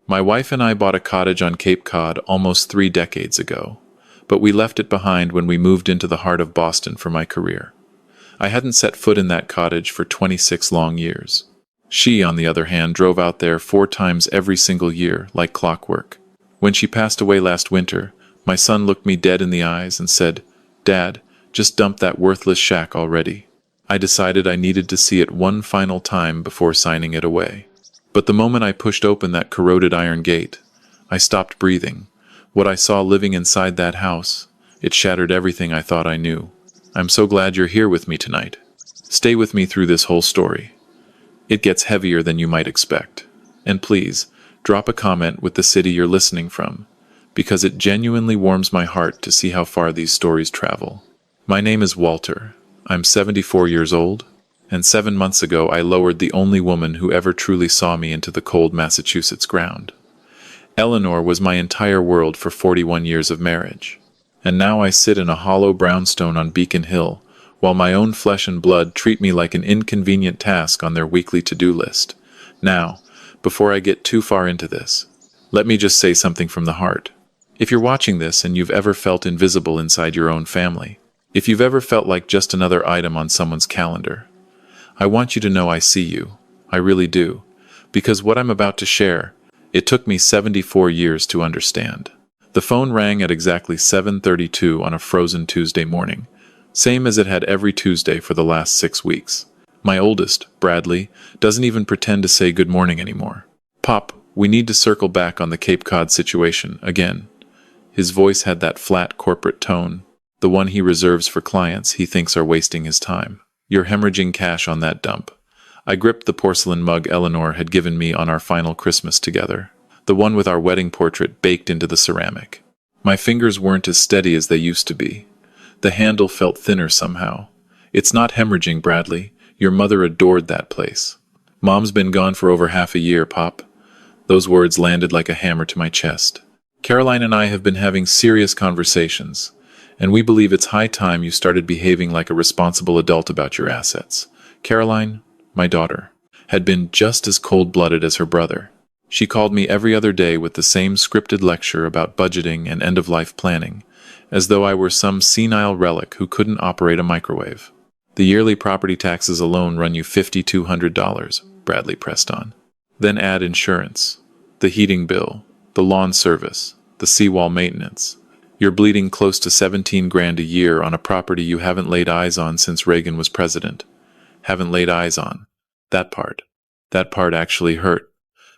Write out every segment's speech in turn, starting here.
My wife and I bought a cottage on Cape Cod almost 3 decades ago, but we left it behind when we moved into the heart of Boston for my career. I hadn't set foot in that cottage for 26 long years. She, on the other hand, drove out there 4 times every single year, like clockwork. When she passed away last winter, my son looked me dead in the eyes and said, "Dad, just dump that worthless shack already." I decided I needed to see it one final time before signing it away. But the moment I pushed open that corroded iron gate, I stopped breathing. What I saw living inside that house, it shattered everything I thought I knew. I'm so glad you're here with me tonight. Stay with me through this whole story. It gets heavier than you might expect. And please, drop a comment with the city you're listening from, because it genuinely warms my heart to see how far these stories travel. My name is Walter. I'm 74 years old, and 7 months ago I lowered the only woman who ever truly saw me into the cold Massachusetts ground. Eleanor was my entire world for 41 years of marriage. And now I sit in a hollow brownstone on Beacon Hill, while my own flesh and blood treat me like an inconvenient task on their weekly to-do list. Now, before I get too far into this, let me just say something from the heart. If you're watching this and you've ever felt invisible inside your own family, if you've ever felt like just another item on someone's calendar, I want you to know I see you. I really do. Because what I'm about to share, it took me 74 years to understand. The phone rang at exactly 7:32 on a frozen Tuesday morning, same as it had every Tuesday for the last 6 weeks. My oldest, Bradley, doesn't even pretend to say good morning anymore. "Pop, we need to circle back on the Cape Cod situation again." His voice had that flat corporate tone, the one he reserves for clients he thinks are wasting his time. "You're hemorrhaging cash on that dump." I gripped the porcelain mug Eleanor had given me on our final Christmas together, the one with our wedding portrait baked into the ceramic. My fingers weren't as steady as they used to be. The handle felt thinner somehow. "It's not hemorrhaging, Bradley. Your mother adored that place. Mom's been gone for over half a year, Pop." Those words landed like a hammer to my chest. "Caroline and I have been having serious conversations, and we believe it's high time you started behaving like a responsible adult about your assets." Caroline, my daughter, had been just as cold-blooded as her brother. She called me every other day with the same scripted lecture about budgeting and end-of-life planning, as though I were some senile relic who couldn't operate a microwave. "The yearly property taxes alone run you $5,200, Bradley pressed on. "Then add insurance, the heating bill, the lawn service, the seawall maintenance. You're bleeding close to 17 grand a year on a property you haven't laid eyes on since Reagan was president." Haven't laid eyes on. That part actually hurt.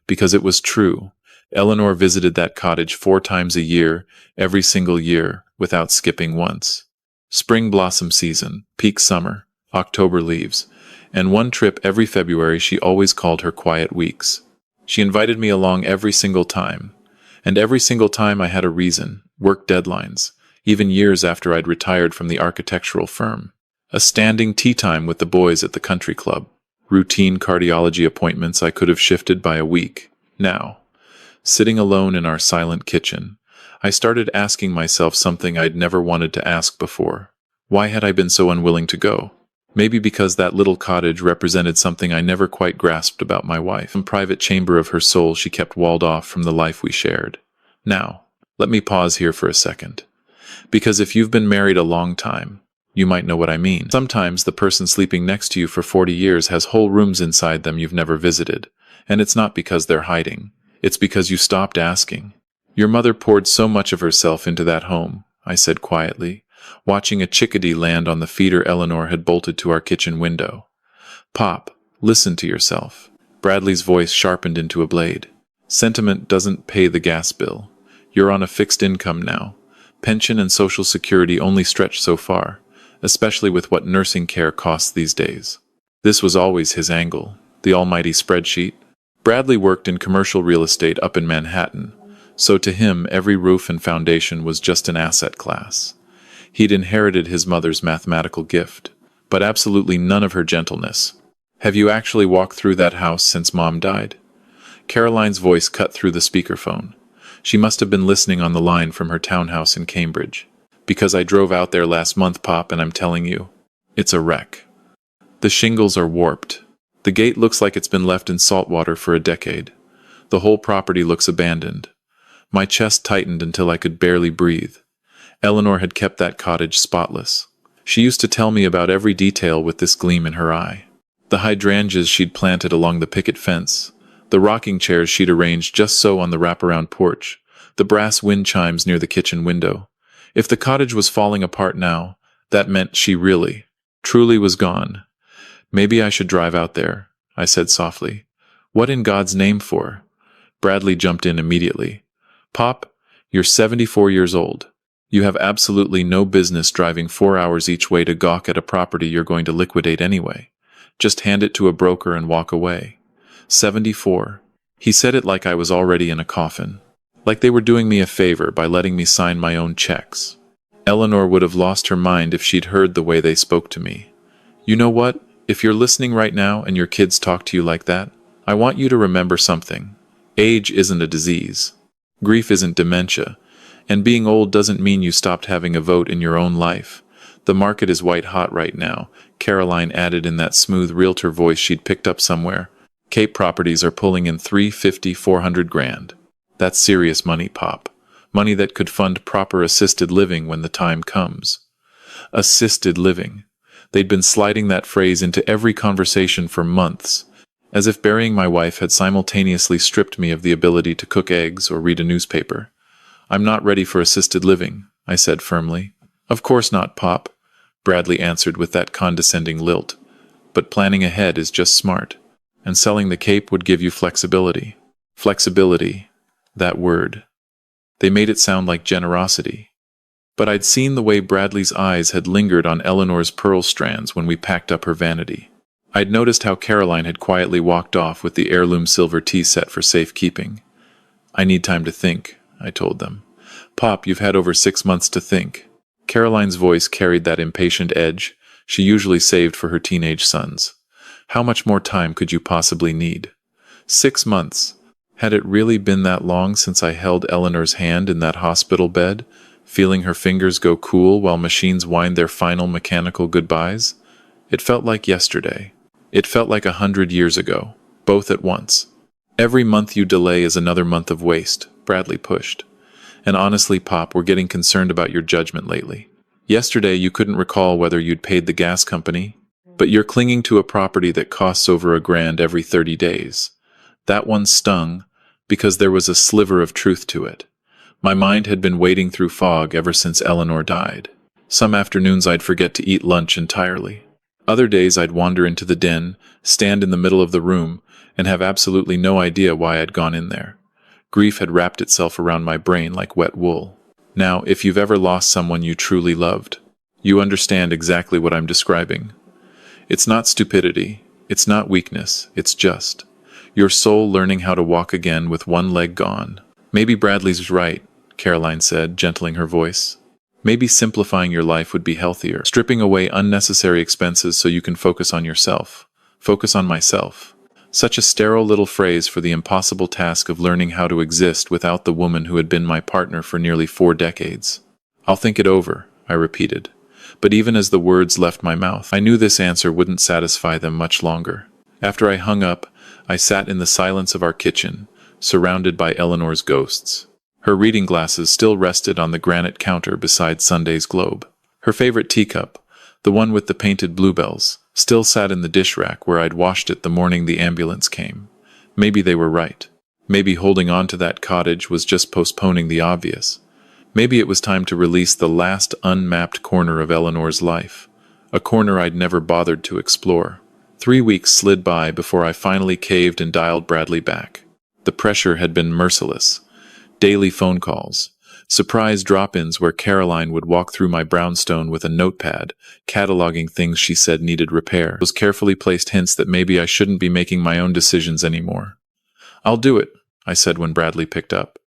Because it was true. Eleanor visited that cottage 4 times a year, every single year, without skipping once. Spring blossom season, peak summer, October leaves, and one trip every February she always called her quiet weeks. She invited me along every single time. And every single time I had a reason, work deadlines, even years after I'd retired from the architectural firm. A standing tea time with the boys at the country club. Routine cardiology appointments I could have shifted by a week. Now, sitting alone in our silent kitchen, I started asking myself something I'd never wanted to ask before. Why had I been so unwilling to go? Maybe because that little cottage represented something I never quite grasped about my wife. Some private chamber of her soul she kept walled off from the life we shared. Now, let me pause here for a second. Because if you've been married a long time, you might know what I mean. Sometimes the person sleeping next to you for 40 years has whole rooms inside them you've never visited. And it's not because they're hiding. It's because you stopped asking. "Your mother poured so much of herself into that home," I said quietly, watching a chickadee land on the feeder Eleanor had bolted to our kitchen window. "Pop, listen to yourself." Bradley's voice sharpened into a blade. "Sentiment doesn't pay the gas bill. You're on a fixed income now. Pension and Social Security only stretch so far, especially with what nursing care costs these days." This was always his angle, the almighty spreadsheet. Bradley worked in commercial real estate up in Manhattan, so to him every roof and foundation was just an asset class. He'd inherited his mother's mathematical gift, but absolutely none of her gentleness. "Have you actually walked through that house since Mom died?" Caroline's voice cut through the speakerphone. She must have been listening on the line from her townhouse in Cambridge. "Because I drove out there last month, Pop, and I'm telling you, it's a wreck. The shingles are warped. The gate looks like it's been left in salt water for a decade. The whole property looks abandoned. My chest tightened until I could barely breathe. Eleanor had kept that cottage spotless. She used to tell me about every detail with this gleam in her eye. The hydrangeas she'd planted along the picket fence, the rocking chairs she'd arranged just so on the wraparound porch, the brass wind chimes near the kitchen window. If the cottage was falling apart now, that meant she really, truly was gone. Maybe I should drive out there, I said softly. What in God's name for? Bradley jumped in immediately. Pop, you're 74 years old. You have absolutely no business driving 4 hours each way to gawk at a property you're going to liquidate anyway. Just hand it to a broker and walk away. 74. He said it like I was already in a coffin. Like they were doing me a favor by letting me sign my own checks. Eleanor would have lost her mind if she'd heard the way they spoke to me. You know what? If you're listening right now and your kids talk to you like that, I want you to remember something. Age isn't a disease. Grief isn't dementia. And being old doesn't mean you stopped having a vote in your own life. The market is white hot right now, Caroline added in that smooth realtor voice she'd picked up somewhere. Cape properties are pulling in $350, $400 grand. That's serious money, Pop. Money that could fund proper assisted living when the time comes. Assisted living. They'd been sliding that phrase into every conversation for months, as if burying my wife had simultaneously stripped me of the ability to cook eggs or read a newspaper. I'm not ready for assisted living, I said firmly. Of course not, Pop, Bradley answered with that condescending lilt. But planning ahead is just smart, and selling the Cape would give you flexibility. Flexibility, that word. They made it sound like generosity. But I'd seen the way Bradley's eyes had lingered on Eleanor's pearl strands when we packed up her vanity. I'd noticed how Caroline had quietly walked off with the heirloom silver tea set for safekeeping. I need time to think, I told them. Pop, you've had over 6 months to think. Caroline's voice carried that impatient edge she usually saved for her teenage sons. How much more time could you possibly need? 6 months. Had it really been that long since I held Eleanor's hand in that hospital bed, feeling her fingers go cool while machines whined their final mechanical goodbyes? It felt like yesterday. It felt like 100 years ago, both at once. Every month you delay is another month of waste, Bradley pushed. And honestly, Pop, we're getting concerned about your judgment lately. Yesterday you couldn't recall whether you'd paid the gas company, but you're clinging to a property that costs over $1,000 every 30 days. That one stung, because there was a sliver of truth to it. My mind had been wading through fog ever since Eleanor died. Some afternoons I'd forget to eat lunch entirely. Other days I'd wander into the den, stand in the middle of the room, and have absolutely no idea why I'd gone in there. Grief had wrapped itself around my brain like wet wool. Now, if you've ever lost someone you truly loved, you understand exactly what I'm describing. It's not stupidity, it's not weakness, it's just your soul learning how to walk again with one leg gone. Maybe Bradley's right, Caroline said, gentling her voice. Maybe simplifying your life would be healthier, stripping away unnecessary expenses so you can focus on yourself. Focus on myself. Such a sterile little phrase for the impossible task of learning how to exist without the woman who had been my partner for nearly 4 decades. I'll think it over, I repeated. But even as the words left my mouth, I knew this answer wouldn't satisfy them much longer. After I hung up, I sat in the silence of our kitchen, surrounded by Eleanor's ghosts. Her reading glasses still rested on the granite counter beside Sunday's globe. Her favorite teacup, the one with the painted bluebells, still sat in the dish rack where I'd washed it the morning the ambulance came. Maybe they were right. Maybe holding on to that cottage was just postponing the obvious. Maybe it was time to release the last unmapped corner of Eleanor's life, a corner I'd never bothered to explore. 3 weeks slid by before I finally caved and dialed Bradley back. The pressure had been merciless. Daily phone calls, surprise drop-ins where Caroline would walk through my brownstone with a notepad, cataloging things she said needed repair. Those carefully placed hints that maybe I shouldn't be making my own decisions anymore. I'll do it, I said when Bradley picked up.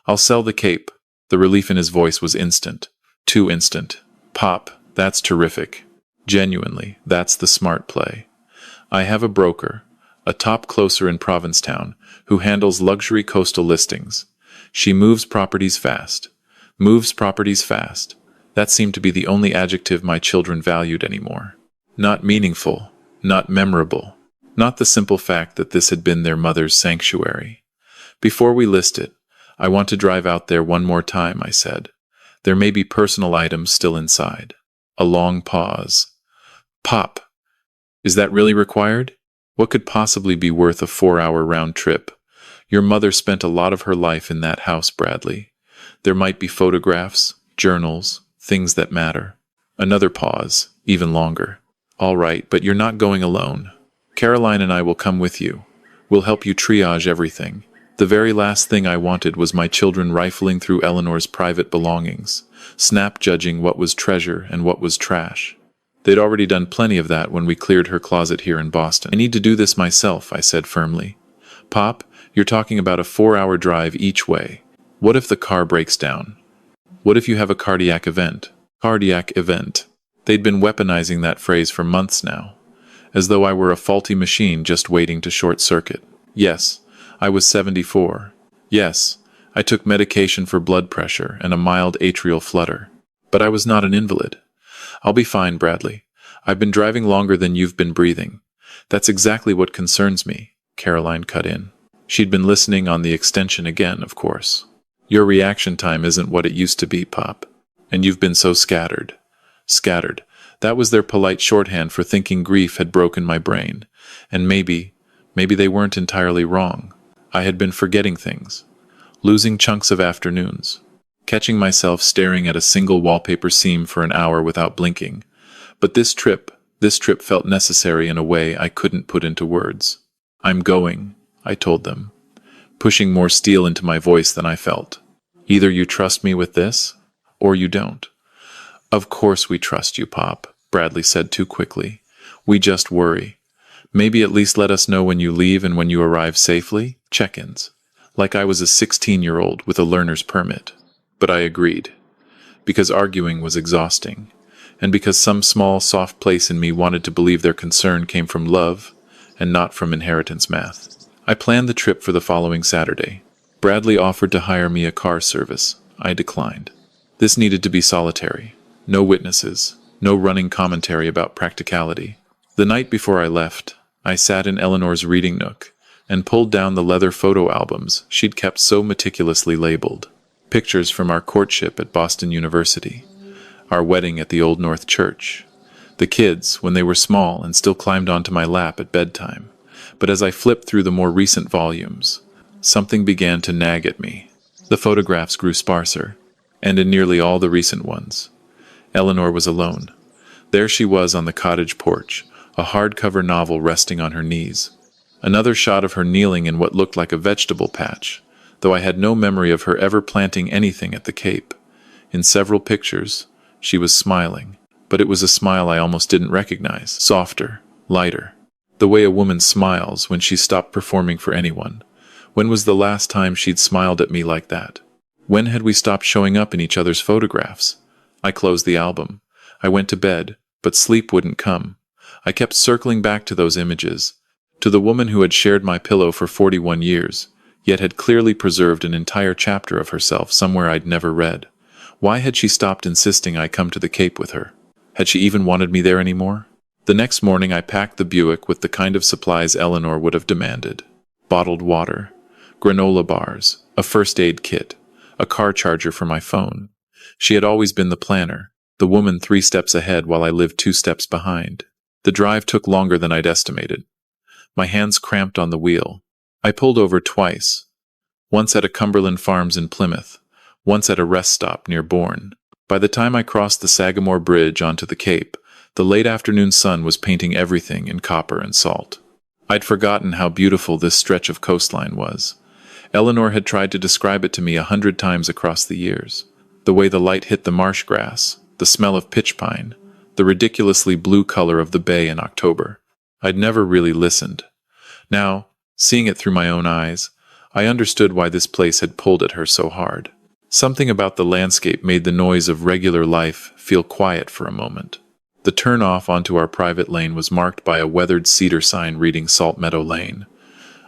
I'll sell the Cape. The relief in his voice was instant. Too instant. Pop, that's terrific. Genuinely, that's the smart play. I have a broker, a top closer in Provincetown, who handles luxury coastal listings. She moves properties fast. Moves properties fast. That seemed to be the only adjective my children valued anymore. Not meaningful, not memorable, not the simple fact that this had been their mother's sanctuary. Before we list it, I want to drive out there one more time, I said. There may be personal items still inside. A long pause. Pop, is that really required? What could possibly be worth a 4-hour round trip? Your mother spent a lot of her life in that house, Bradley. There might be photographs, journals, things that matter. Another pause, even longer. All right, but you're not going alone. Caroline and I will come with you. We'll help you triage everything. The very last thing I wanted was my children rifling through Eleanor's private belongings, snap-judging what was treasure and what was trash. They'd already done plenty of that when we cleared her closet here in Boston. I need to do this myself, I said firmly. Pop, you're talking about a 4-hour drive each way. What if the car breaks down? What if you have a cardiac event? Cardiac event. They'd been weaponizing that phrase for months now, as though I were a faulty machine just waiting to short-circuit. Yes, I was 74. Yes, I took medication for blood pressure and a mild atrial flutter. But I was not an invalid. I'll be fine, Bradley. I've been driving longer than you've been breathing. That's exactly what concerns me, Caroline cut in. She'd been listening on the extension again, of course. Your reaction time isn't what it used to be, Pop. And you've been so scattered. Scattered. That was their polite shorthand for thinking grief had broken my brain. And maybe they weren't entirely wrong. I had been forgetting things. Losing chunks of afternoons. Catching myself staring at a single wallpaper seam for an hour without blinking. But this trip felt necessary in a way I couldn't put into words. I'm going, I told them, pushing more steel into my voice than I felt. Either you trust me with this, or you don't. Of course we trust you, Pop, Bradley said too quickly. We just worry. Maybe at least let us know when you leave and when you arrive safely? Check-ins. Like I was a 16-year-old with a learner's permit. But I agreed. Because arguing was exhausting. And because some small, soft place in me wanted to believe their concern came from love and not from inheritance math. I planned the trip for the following Saturday. Bradley offered to hire me a car service. I declined. This needed to be solitary. No witnesses. No running commentary about practicality. The night before I left, I sat in Eleanor's reading nook and pulled down the leather photo albums she'd kept so meticulously labeled. Pictures from our courtship at Boston University, our wedding at the Old North Church, the kids when they were small and still climbed onto my lap at bedtime. But as I flipped through the more recent volumes, something began to nag at me. The photographs grew sparser, and in nearly all the recent ones, Eleanor was alone. There she was on the cottage porch, a hardcover novel resting on her knees. Another shot of her kneeling in what looked like a vegetable patch, though I had no memory of her ever planting anything at the Cape. In several pictures, she was smiling, but it was a smile I almost didn't recognize. Softer, lighter. The way a woman smiles when she's stopped performing for anyone. When was the last time she'd smiled at me like that? When had we stopped showing up in each other's photographs? I closed the album. I went to bed, but sleep wouldn't come. I kept circling back to those images, to the woman who had shared my pillow for 41 years, yet had clearly preserved an entire chapter of herself somewhere I'd never read. Why had she stopped insisting I come to the Cape with her? Had she even wanted me there anymore? The next morning I packed the Buick with the kind of supplies Eleanor would have demanded. Bottled water, granola bars, a first aid kit, a car charger for my phone. She had always been the planner, the woman 3 steps ahead while I lived 2 steps behind. The drive took longer than I'd estimated. My hands cramped on the wheel. I pulled over twice, once at a Cumberland Farms in Plymouth, once at a rest stop near Bourne. By the time I crossed the Sagamore Bridge onto the Cape, the late afternoon sun was painting everything in copper and salt. I'd forgotten how beautiful this stretch of coastline was. Eleanor had tried to describe it to me 100 times across the years. The way the light hit the marsh grass, the smell of pitch pine, the ridiculously blue color of the bay in October. I'd never really listened. Now, seeing it through my own eyes, I understood why this place had pulled at her so hard. Something about the landscape made the noise of regular life feel quiet for a moment. The turn-off onto our private lane was marked by a weathered cedar sign reading Salt Meadow Lane.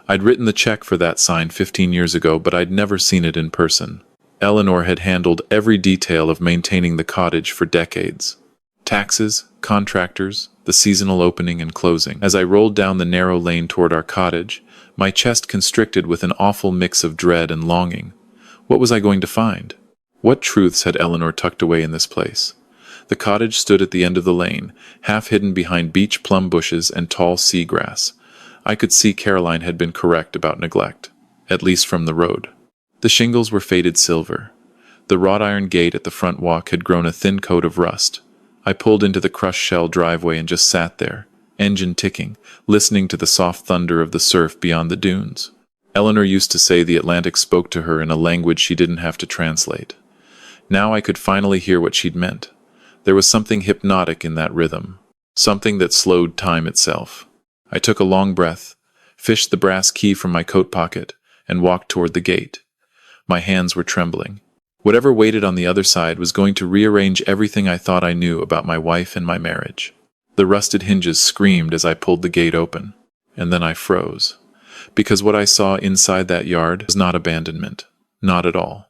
I'd written the check for that sign 15 years ago, but I'd never seen it in person. Eleanor had handled every detail of maintaining the cottage for decades. Taxes, contractors, the seasonal opening and closing. As I rolled down the narrow lane toward our cottage, My chest constricted with an awful mix of dread and longing. What was I going to find? What truths had Eleanor tucked away in this place? The cottage stood at the end of the lane, half hidden behind beach plum bushes and tall seagrass. I could see Caroline had been correct about neglect, at least from the road. The shingles were faded silver. The wrought iron gate at the front walk had grown a thin coat of rust. I pulled into the crushed shell driveway and just sat there, engine ticking, listening to the soft thunder of the surf beyond the dunes. Eleanor used to say the Atlantic spoke to her in a language she didn't have to translate. Now I could finally hear what she'd meant. There was something hypnotic in that rhythm, something that slowed time itself. I took a long breath, fished the brass key from my coat pocket, and walked toward the gate. My hands were trembling. Whatever waited on the other side was going to rearrange everything I thought I knew about my wife and my marriage. The rusted hinges screamed as I pulled the gate open, and then I froze. Because what I saw inside that yard was not abandonment, not at all.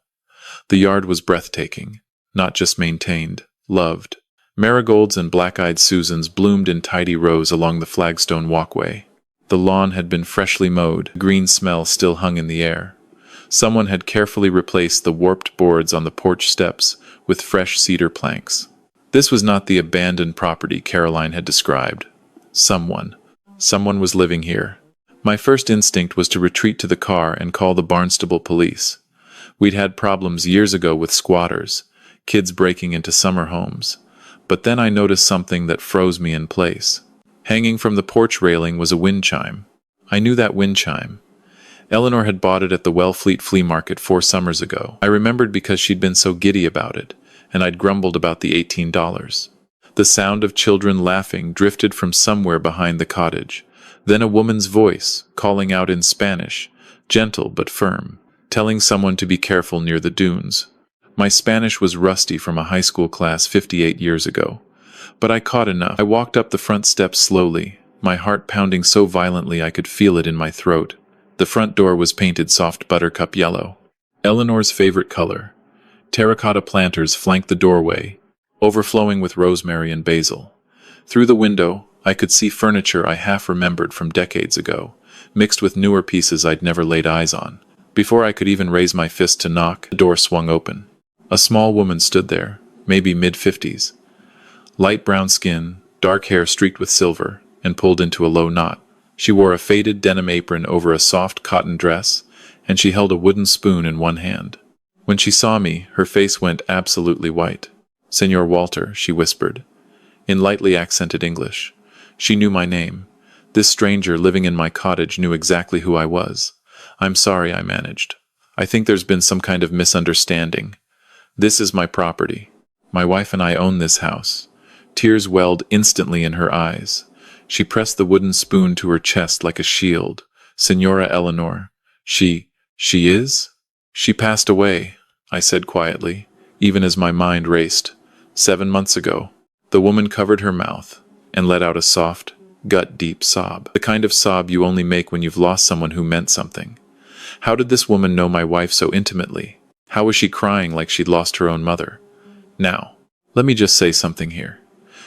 The yard was breathtaking, not just maintained, loved. Marigolds and black-eyed Susans bloomed in tidy rows along the flagstone walkway. The lawn had been freshly mowed, a green smell still hung in the air. Someone had carefully replaced the warped boards on the porch steps with fresh cedar planks. This was not the abandoned property Caroline had described. Someone was living here. My first instinct was to retreat to the car and call the Barnstable police. We'd had problems years ago with squatters, kids breaking into summer homes. But then I noticed something that froze me in place. Hanging from the porch railing was a wind chime. I knew that wind chime. Eleanor had bought it at the Wellfleet flea market 4 summers ago. I remembered because she'd been so giddy about it, and I'd grumbled about the $18. The sound of children laughing drifted from somewhere behind the cottage. Then a woman's voice, calling out in Spanish, gentle but firm, telling someone to be careful near the dunes. My Spanish was rusty from a high school class 58 years ago. But I caught enough. I walked up the front steps slowly, my heart pounding so violently I could feel it in my throat. The front door was painted soft buttercup yellow, Eleanor's favorite color. Terracotta planters flanked the doorway, overflowing with rosemary and basil. Through the window, I could see furniture I half remembered from decades ago, mixed with newer pieces I'd never laid eyes on. Before I could even raise my fist to knock, the door swung open. A small woman stood there, maybe mid-50s. Light brown skin, dark hair streaked with silver, and pulled into a low knot. She wore a faded denim apron over a soft cotton dress, and she held a wooden spoon in one hand. When she saw me, her face went absolutely white. "Senor Walter," she whispered, in lightly accented English. She knew my name. This stranger living in my cottage knew exactly who I was. "I'm sorry," I managed. "I think there's been some kind of misunderstanding. This is my property. My wife and I own this house." Tears welled instantly in her eyes. She pressed the wooden spoon to her chest like a shield. "Senora Eleanor. She is?" "She passed away," I said quietly, even as my mind raced. 7 months ago." The woman covered her mouth and let out a soft, gut-deep sob. The kind of sob you only make when you've lost someone who meant something. How did this woman know my wife so intimately? How was she crying like she'd lost her own mother? Now, let me just say something here.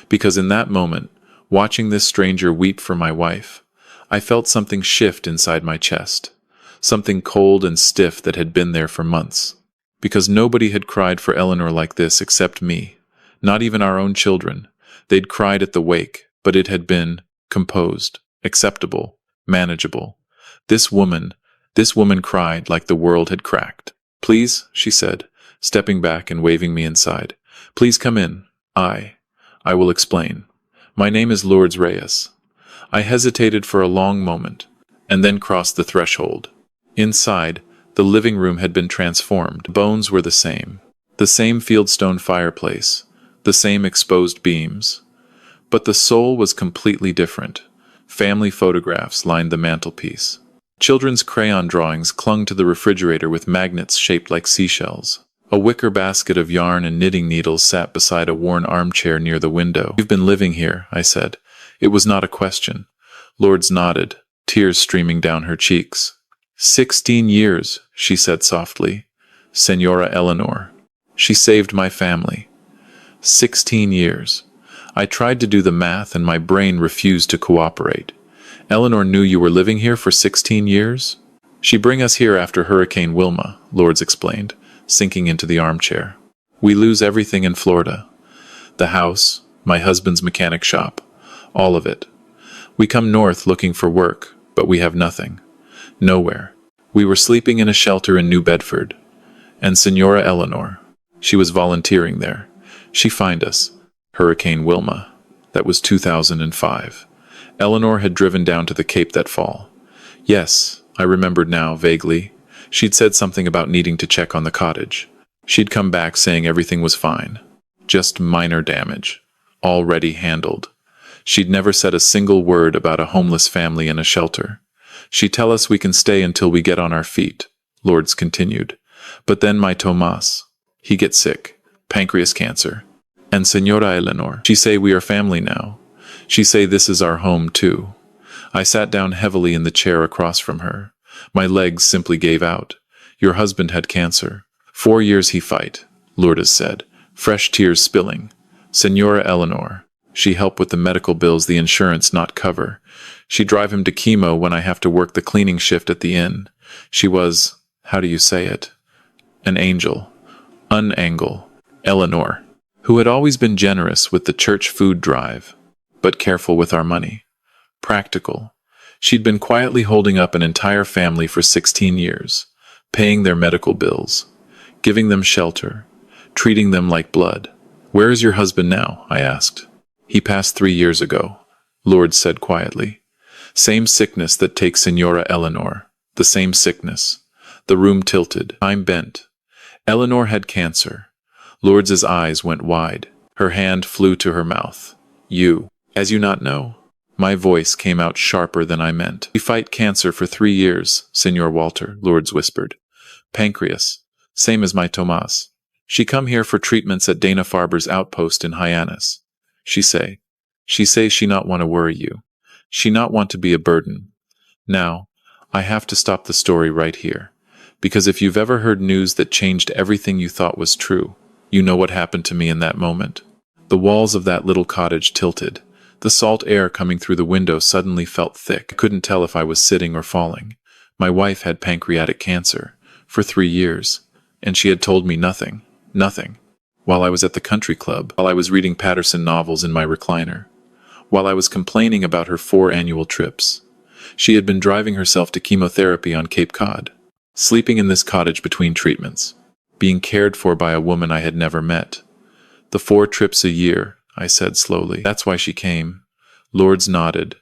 Because in that moment, watching this stranger weep for my wife, I felt something shift inside my chest. Something cold and stiff that had been there for months. Because nobody had cried for Eleanor like this except me. Not even our own children. They'd cried at the wake, but it had been composed, acceptable, manageable. This woman cried like the world had cracked. "Please," she said, stepping back and waving me inside. "Please come in. I will explain. My name is Lourdes Reyes." I hesitated for a long moment, and then crossed the threshold. Inside, the living room had been transformed. The bones were the same fieldstone fireplace, the same exposed beams. But the soul was completely different. Family photographs lined the mantelpiece. Children's crayon drawings clung to the refrigerator with magnets shaped like seashells. A wicker basket of yarn and knitting needles sat beside a worn armchair near the window. "You've been living here," I said. It was not a question. Lourdes nodded, tears streaming down her cheeks. 16 years, she said softly. "Senora Eleanor. She saved my family. 16 years. I tried to do the math and my brain refused to cooperate. Eleanor knew you were living here for 16 years? She bring us here after Hurricane Wilma, Lourdes explained, sinking into the armchair. We lose everything in Florida. The house, my husband's mechanic shop, all of it. We come north looking for work, but we have nothing. Nowhere. We were sleeping in a shelter in New Bedford. And Senora Eleanor, she was volunteering there. She find us. Hurricane Wilma. That was 2005. Eleanor had driven down to the Cape that fall. Yes, I remembered now, vaguely. She'd said something about needing to check on the cottage. She'd come back saying everything was fine. Just minor damage. Already handled. She'd never said a single word about a homeless family in a shelter. She'd tell us we can stay until we get on our feet, Lourdes continued. But then my Tomas, he gets sick, pancreas cancer. And Senora Eleanor, she say we are family now. She say this is our home too. I sat down heavily in the chair across from her. My legs simply gave out. Your husband had cancer. 4 years he fight, Lourdes said, fresh tears spilling. Senora Eleanor, she help with the medical bills the insurance not cover. She drive him to chemo when I have to work the cleaning shift at the inn. She was, how do you say it? An angel. Unangle. Eleanor, who had always been generous with the church food drive, but careful with our money. Practical. She'd been quietly holding up an entire family for 16 years, paying their medical bills, giving them shelter, treating them like blood. Where is your husband now? I asked. He passed 3 years ago, Lourdes said quietly. Same sickness that takes Senora Eleanor. The same sickness. The room tilted. I'm bent. Eleanor had cancer. Lourdes's eyes went wide. Her hand flew to her mouth. You. As you not know. My voice came out sharper than I meant. We fight cancer for 3 years, Senor Walter, Lourdes whispered. Pancreas. Same as my Tomas. She come here for treatments at Dana-Farber's outpost in Hyannis. She say she not want to worry you. She not want to be a burden. Now, I have to stop the story right here. Because if you've ever heard news that changed everything you thought was true, you know what happened to me in that moment. The walls of that little cottage tilted. The salt air coming through the window suddenly felt thick. I couldn't tell if I was sitting or falling. My wife had pancreatic cancer for 3 years, and she had told me nothing. Nothing. While I was at the country club, while I was reading Patterson novels in my recliner, while I was complaining about her 4 annual trips. She had been driving herself to chemotherapy on Cape Cod, sleeping in this cottage between treatments, being cared for by a woman I had never met. The 4 trips a year, I said slowly. That's why she came. Lourdes nodded.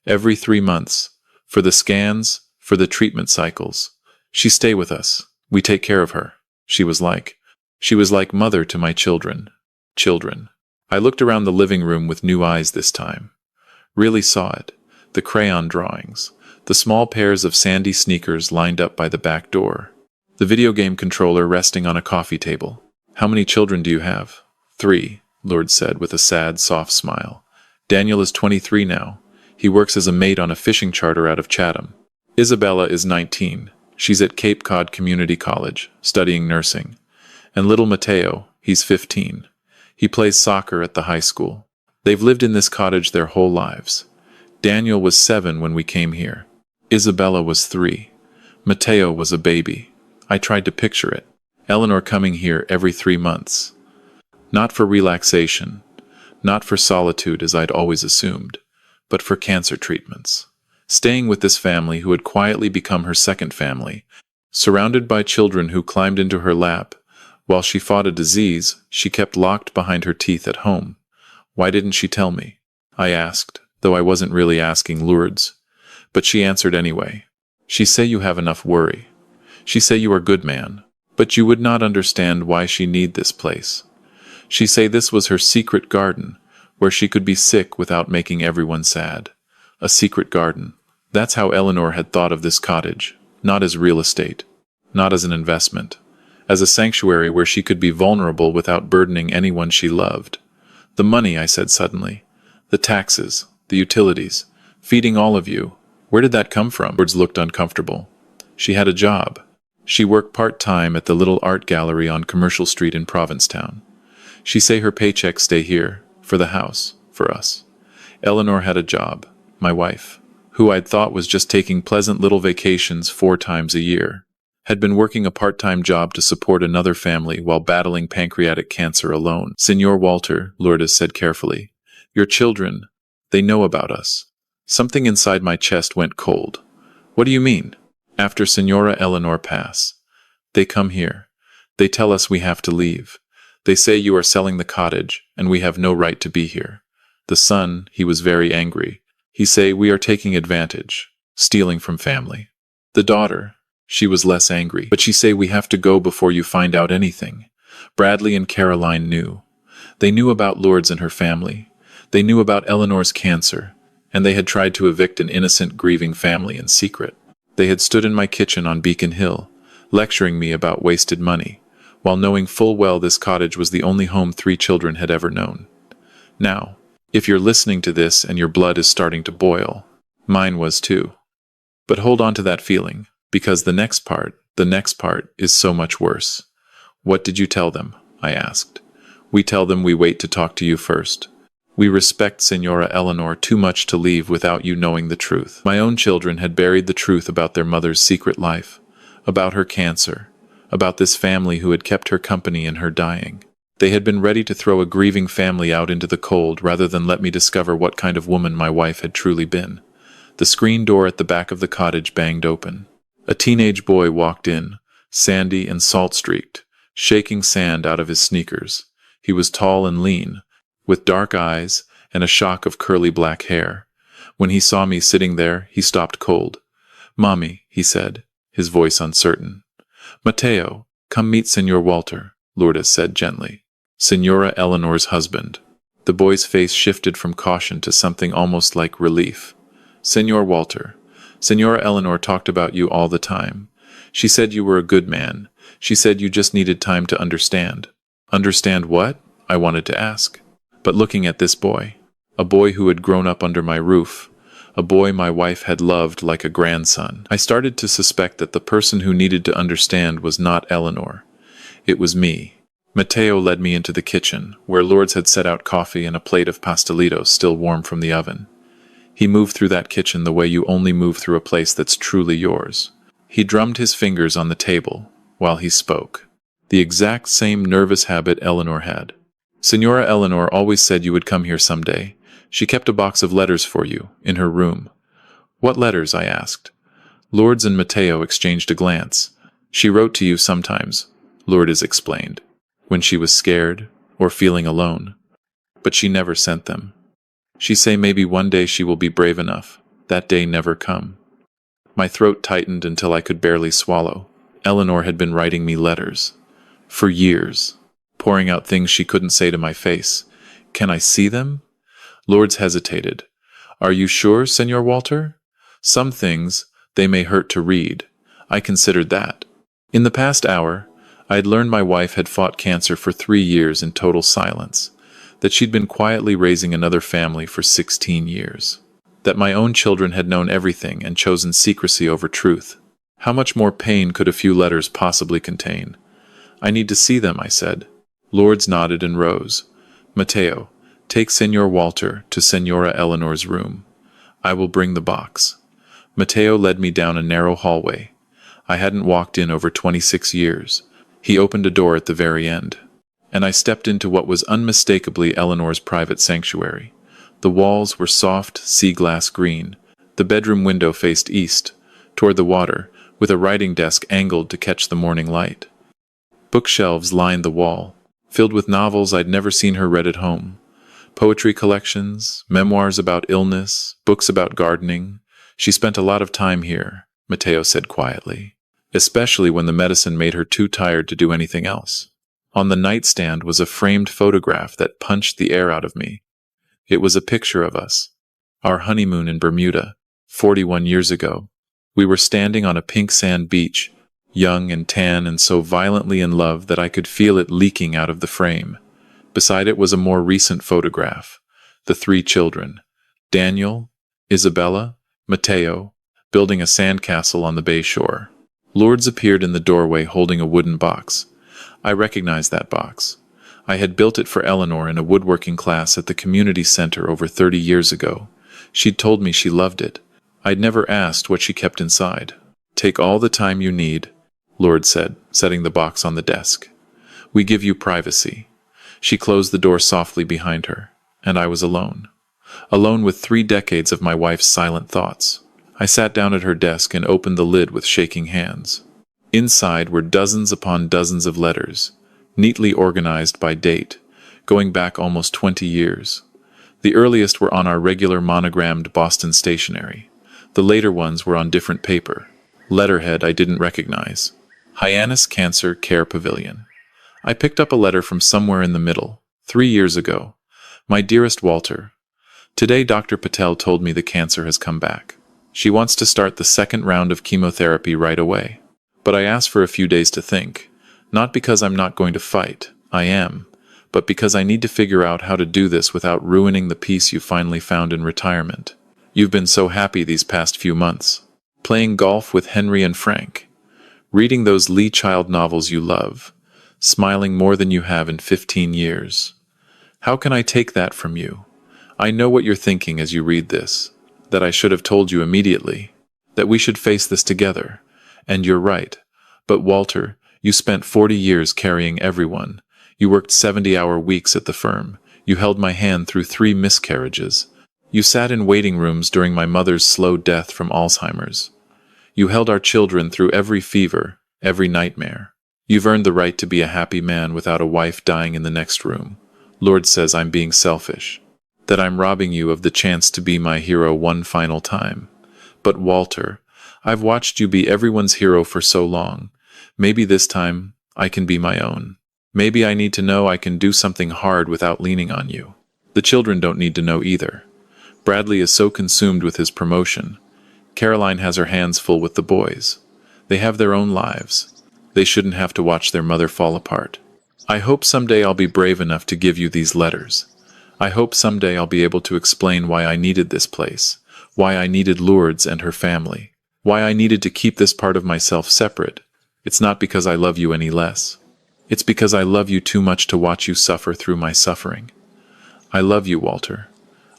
Every 3 months. For the scans, for the treatment cycles. She stay with us. We take care of her. She was like mother to my children. Children. I looked around the living room with new eyes this time. Really saw it. The crayon drawings. The small pairs of sandy sneakers lined up by the back door. The video game controller resting on a coffee table. How many children do you have? 3, Lourdes said with a sad, soft smile. Daniel is 23 now. He works as a mate on a fishing charter out of Chatham. Isabella is 19. She's at Cape Cod Community College, studying nursing. And little Mateo, he's 15. He plays soccer at the high school. They've lived in this cottage their whole lives. Daniel was 7 when we came here. Isabella was 3. Mateo was a baby. I tried to picture it. Eleanor coming here every 3 months. Not for relaxation, not for solitude as I'd always assumed, but for cancer treatments. Staying with this family who had quietly become her second family, surrounded by children who climbed into her lap. While she fought a disease she kept locked behind her teeth at home. Why didn't she tell me? I asked, though I wasn't really asking Lourdes. But she answered anyway. She say you have enough worry. She say you are good man, but you would not understand why she need this place. She say this was her secret garden, where she could be sick without making everyone sad. A secret garden. That's how Eleanor had thought of this cottage, not as real estate, not as an investment. As a sanctuary where she could be vulnerable without burdening anyone she loved. The money, I said suddenly. The taxes, the utilities, feeding all of you. Where did that come from? Lourdes looked uncomfortable. She had a job. She worked part-time at the little art gallery on Commercial Street in Provincetown. She say her paychecks stay here, for the house, for us. Eleanor had a job. My wife. who I'd thought was just taking pleasant little vacations 4 times a year, had been working a part-time job to support another family while battling pancreatic cancer alone. Senor Walter, Lourdes said carefully, your children, they know about us. Something inside my chest went cold. What do you mean? After Senora Eleanor pass. They come here. They tell us we have to leave. They say you are selling the cottage, and we have no right to be here. The son, he was very angry. He say we are taking advantage, stealing from family. The daughter, she was less angry, but she say we have to go before you find out anything. Bradley and Caroline knew. They knew about Lourdes and her family. They knew about Eleanor's cancer, and they had tried to evict an innocent, grieving family in secret. They had stood in my kitchen on Beacon Hill, lecturing me about wasted money, while knowing full well this cottage was the only home 3 children had ever known. Now, if you're listening to this and your blood is starting to boil, mine was too. But hold on to that feeling, because the next part is so much worse. What did you tell them? I asked. We tell them we wait to talk to you first. We respect Senora Eleanor too much to leave without you knowing the truth. My own children had buried the truth about their mother's secret life, about her cancer, about this family who had kept her company in her dying. They had been ready to throw a grieving family out into the cold rather than let me discover what kind of woman my wife had truly been. The screen door at the back of the cottage banged open. A teenage boy walked in, sandy and salt-streaked, shaking sand out of his sneakers. He was tall and lean, with dark eyes and a shock of curly black hair. When he saw me sitting there, he stopped cold. "Mommy," he said, his voice uncertain. "Mateo, come meet Senor Walter," Lourdes said gently. Senora Eleanor's husband. The boy's face shifted from caution to something almost like relief. "Senor Walter, Senora Eleanor talked about you all the time. She said you were a good man. She said you just needed time to understand." "Understand what?" I wanted to ask. But looking at this boy, a boy who had grown up under my roof, a boy my wife had loved like a grandson, I started to suspect that the person who needed to understand was not Eleanor. It was me. Mateo led me into the kitchen, where Lourdes had set out coffee and a plate of pastelitos still warm from the oven. He moved through that kitchen the way you only move through a place that's truly yours. He drummed his fingers on the table while he spoke. The exact same nervous habit Eleanor had. "Senora Eleanor always said you would come here someday. She kept a box of letters for you, in her room." "What letters?" I asked. Lourdes and Mateo exchanged a glance. "She wrote to you sometimes," Lourdes explained, "when she was scared or feeling alone. But she never sent them. She say maybe one day she will be brave enough. That day never come." My throat tightened until I could barely swallow. Eleanor had been writing me letters. For years. Pouring out things she couldn't say to my face. "Can I see them?" Lourdes hesitated. "Are you sure, Senor Walter? Some things, they may hurt to read." I considered that. In the past hour, I had learned my wife had fought cancer for 3 years in total silence, that she'd been quietly raising another family for 16 years, that my own children had known everything and chosen secrecy over truth. How much more pain could a few letters possibly contain? "I need to see them," I said. Lourdes nodded and rose. "Mateo, take Senor Walter to Senora Eleanor's room. I will bring the box." Mateo led me down a narrow hallway. I hadn't walked in over 26 years. He opened a door at the very end, and I stepped into what was unmistakably Eleanor's private sanctuary. The walls were soft, sea-glass green. The bedroom window faced east, toward the water, with a writing desk angled to catch the morning light. Bookshelves lined the wall, filled with novels I'd never seen her read at home. Poetry collections, memoirs about illness, books about gardening. She spent a lot of time here, Mateo said quietly, especially when the medicine made her too tired to do anything else. On the nightstand was a framed photograph that punched the air out of me. It was a picture of us, our honeymoon in Bermuda, 41 years ago. We were standing on a pink sand beach, young and tan and so violently in love that I could feel it leaking out of the frame. Beside it was a more recent photograph, the 3 children, Daniel, Isabella, Mateo, building a sandcastle on the bay shore. Lourdes appeared in the doorway holding a wooden box. I recognized that box. I had built it for Eleanor in a woodworking class at the community center over 30 years ago. She'd told me she loved it. I'd never asked what she kept inside. "Take all the time you need," Lord said, setting the box on the desk. "We give you privacy." She closed the door softly behind her, and I was alone. Alone with 3 decades of my wife's silent thoughts. I sat down at her desk and opened the lid with shaking hands. Inside were dozens upon dozens of letters, neatly organized by date, going back almost 20 years. The earliest were on our regular monogrammed Boston stationery. The later ones were on different paper. Letterhead I didn't recognize. Hyannis Cancer Care Pavilion. I picked up a letter from somewhere in the middle, 3 years ago. "My dearest Walter, today Dr. Patel told me the cancer has come back. She wants to start the 2nd round of chemotherapy right away. But I asked for a few days to think, not because I'm not going to fight, I am, but because I need to figure out how to do this without ruining the peace you finally found in retirement. You've been so happy these past few months. Playing golf with Henry and Frank. Reading those Lee Child novels you love. Smiling more than you have in 15 years. How can I take that from you? I know what you're thinking as you read this, that I should have told you immediately, that we should face this together. And you're right. But Walter, you spent 40 years carrying everyone. You worked 70-hour weeks at the firm. You held my hand through 3 miscarriages. You sat in waiting rooms during my mother's slow death from Alzheimer's. You held our children through every fever, every nightmare. You've earned the right to be a happy man without a wife dying in the next room. Lord says I'm being selfish, that I'm robbing you of the chance to be my hero one final time. But Walter, I've watched you be everyone's hero for so long. Maybe this time I can be my own. Maybe I need to know I can do something hard without leaning on you. The children don't need to know either. Bradley is so consumed with his promotion. Caroline has her hands full with the boys. They have their own lives. They shouldn't have to watch their mother fall apart. I hope someday I'll be brave enough to give you these letters. I hope someday I'll be able to explain why I needed this place, why I needed Lourdes and her family, why I needed to keep this part of myself separate. It's not because I love you any less. It's because I love you too much to watch you suffer through my suffering. I love you, Walter.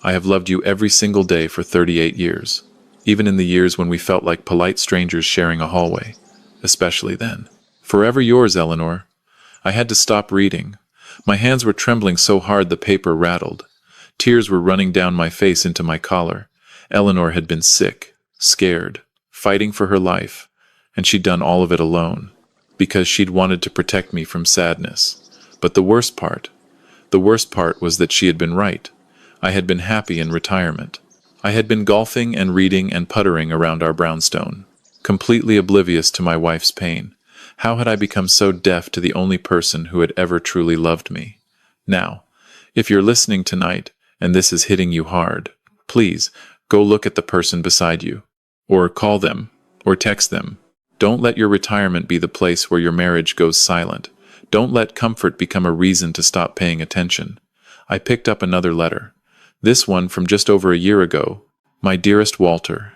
I have loved you every single day for 38 years, even in the years when we felt like polite strangers sharing a hallway, especially then. Forever yours, Eleanor. I had to stop reading. My hands were trembling so hard the paper rattled. Tears were running down my face into my collar. Eleanor had been sick, scared, fighting for her life, and she'd done all of it alone, because she'd wanted to protect me from sadness. But the worst part was that she had been right. I had been happy in retirement. I had been golfing and reading and puttering around our brownstone, completely oblivious to my wife's pain. How had I become so deaf to the only person who had ever truly loved me? Now, if you're listening tonight, and this is hitting you hard, please, go look at the person beside you. Or call them, or text them. Don't let your retirement be the place where your marriage goes silent. Don't let comfort become a reason to stop paying attention. I picked up another letter. This one from just over a year ago. My dearest Walter.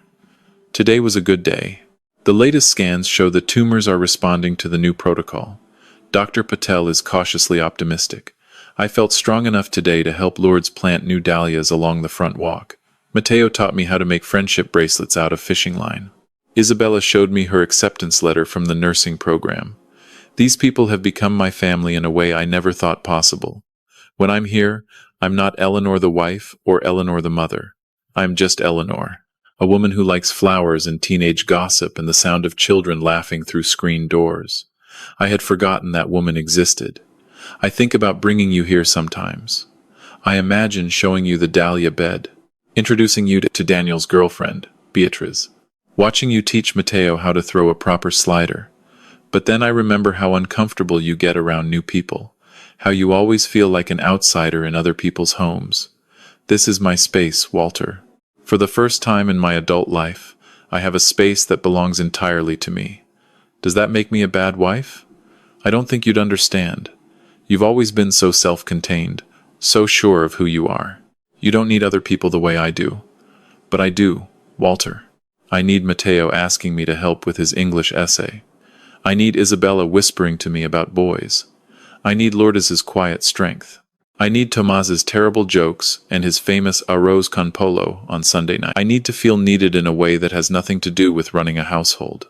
Today was a good day. The latest scans show the tumors are responding to the new protocol. Dr. Patel is cautiously optimistic. I felt strong enough today to help Lourdes plant new dahlias along the front walk. Mateo taught me how to make friendship bracelets out of fishing line. Isabella showed me her acceptance letter from the nursing program. These people have become my family in a way I never thought possible. When I'm here, I'm not Eleanor the wife or Eleanor the mother. I'm just Eleanor, a woman who likes flowers and teenage gossip and the sound of children laughing through screen doors. I had forgotten that woman existed. I think about bringing you here sometimes. I imagine showing you the dahlia bed, introducing you to Daniel's girlfriend, Beatriz, watching you teach Mateo how to throw a proper slider. But then I remember how uncomfortable you get around new people, how you always feel like an outsider in other people's homes. This is my space, Walter. For the first time in my adult life, I have a space that belongs entirely to me. Does that make me a bad wife? I don't think you'd understand. You've always been so self-contained, so sure of who you are. You don't need other people the way I do. But I do, Walter. I need Mateo asking me to help with his English essay. I need Isabella whispering to me about boys. I need Lourdes' quiet strength. I need Tomas's terrible jokes and his famous arroz con pollo on Sunday night. I need to feel needed in a way that has nothing to do with running a household.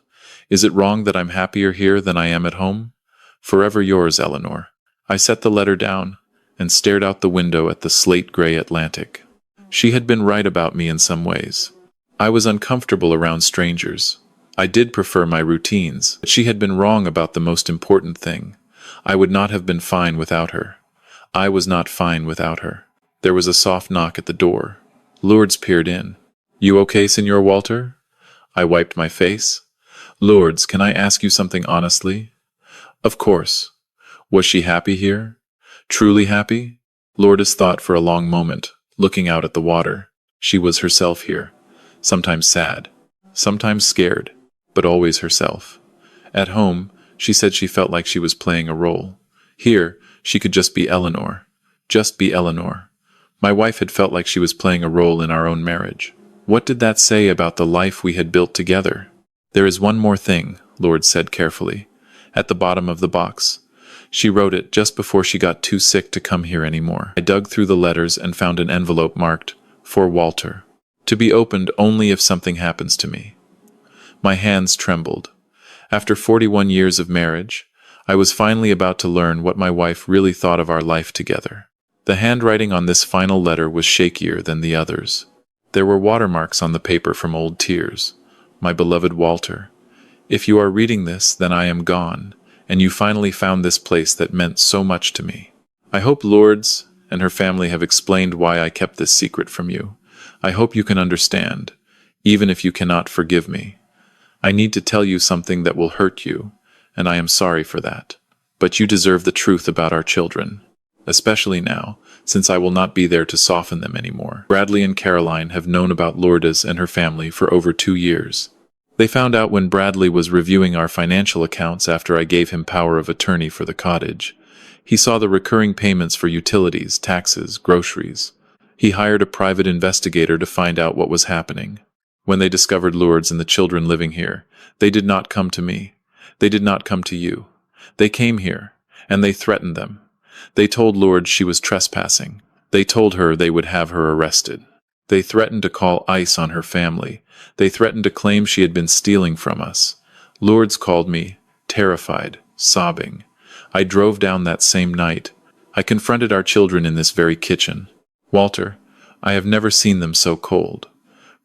Is it wrong that I'm happier here than I am at home? Forever yours, Eleanor. I set the letter down and stared out the window at the slate-gray Atlantic. She had been right about me in some ways. I was uncomfortable around strangers. I did prefer my routines, but she had been wrong about the most important thing. I would not have been fine without her. I was not fine without her. There was a soft knock at the door. Lourdes peered in. "You okay, Senor Walter?" I wiped my face. "Lourdes, can I ask you something honestly?" "Of course." Was she happy here? Truly happy? Lourdes thought for a long moment, looking out at the water. She was herself here. Sometimes sad, sometimes scared, but always herself. At home, she said she felt like she was playing a role. Here, she could just be Eleanor. Just be Eleanor. My wife had felt like she was playing a role in our own marriage. What did that say about the life we had built together? "There is one more thing," Lourdes said carefully. "At the bottom of the box." She wrote it just before she got too sick to come here anymore. I dug through the letters and found an envelope marked, "For Walter. To be opened only if something happens to me." My hands trembled. After 41 years of marriage, I was finally about to learn what my wife really thought of our life together. The handwriting on this final letter was shakier than the others. There were watermarks on the paper from old tears. "My beloved Walter, if you are reading this, then I am gone, and you finally found this place that meant so much to me. I hope Lourdes and her family have explained why I kept this secret from you. I hope you can understand, even if you cannot forgive me. I need to tell you something that will hurt you, and I am sorry for that. But you deserve the truth about our children, especially now, since I will not be there to soften them anymore." Bradley and Caroline have known about Lourdes and her family for over 2 years. They found out when Bradley was reviewing our financial accounts after I gave him power of attorney for the cottage. He saw the recurring payments for utilities, taxes, groceries. He hired a private investigator to find out what was happening. When they discovered Lourdes and the children living here, they did not come to me. They did not come to you. They came here, and they threatened them. They told Lourdes she was trespassing. They told her they would have her arrested. They threatened to call ICE on her family. They threatened to claim she had been stealing from us. Lourdes called me, terrified, sobbing. I drove down that same night. I confronted our children in this very kitchen. Walter, I have never seen them so cold.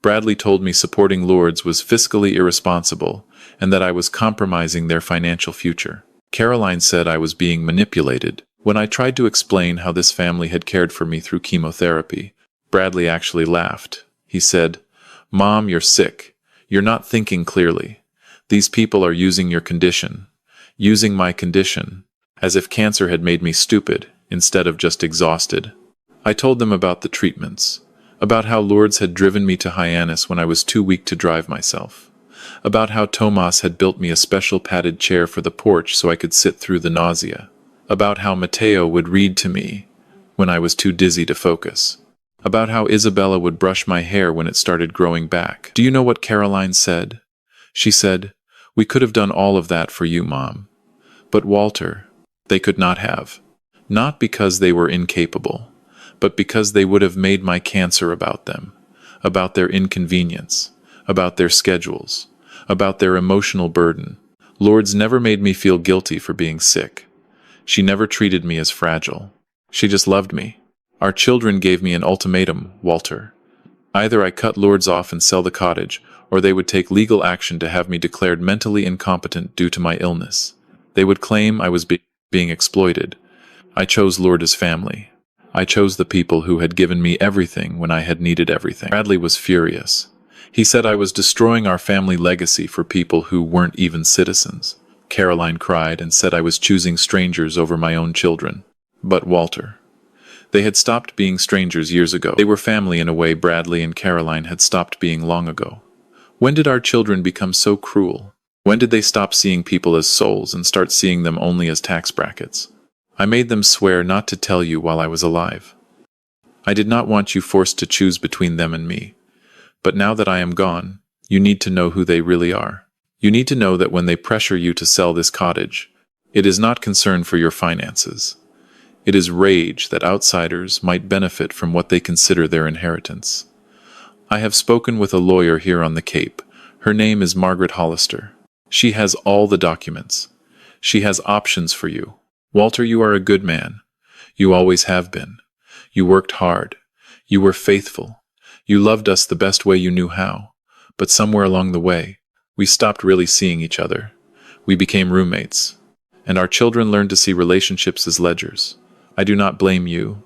Bradley told me supporting Lourdes was fiscally irresponsible and that I was compromising their financial future. Caroline said I was being manipulated. When I tried to explain how this family had cared for me through chemotherapy, Bradley actually laughed. He said, "Mom, you're sick. You're not thinking clearly. These people are using your condition, using my condition, as if cancer had made me stupid instead of just exhausted." I told them about the treatments, about how Lourdes had driven me to Hyannis when I was too weak to drive myself, about how Tomas had built me a special padded chair for the porch so I could sit through the nausea, about how Mateo would read to me when I was too dizzy to focus, about how Isabella would brush my hair when it started growing back. Do you know what Caroline said? She said, "We could have done all of that for you, Mom. But Walter, they could not have. Not because they were incapable, but because they would have made my cancer about them, about their inconvenience, about their schedules, about their emotional burden. Lourdes never made me feel guilty for being sick. She never treated me as fragile. She just loved me. Our children gave me an ultimatum, Walter. Either I cut Lourdes off and sell the cottage, or they would take legal action to have me declared mentally incompetent due to my illness. They would claim I was being exploited. I chose Lourdes' family. I chose the people who had given me everything when I had needed everything." Bradley was furious. He said I was destroying our family legacy for people who weren't even citizens. Caroline cried and said I was choosing strangers over my own children. But Walter, they had stopped being strangers years ago. They were family in a way Bradley and Caroline had stopped being long ago. When did our children become so cruel? When did they stop seeing people as souls and start seeing them only as tax brackets? I made them swear not to tell you while I was alive. I did not want you forced to choose between them and me. But now that I am gone, you need to know who they really are. You need to know that when they pressure you to sell this cottage, it is not concern for your finances. It is rage that outsiders might benefit from what they consider their inheritance. I have spoken with a lawyer here on the Cape. Her name is Margaret Hollister. She has all the documents. She has options for you. Walter, you are a good man. You always have been. You worked hard. You were faithful. You loved us the best way you knew how. But somewhere along the way, we stopped really seeing each other. We became roommates. And our children learned to see relationships as ledgers. I do not blame you.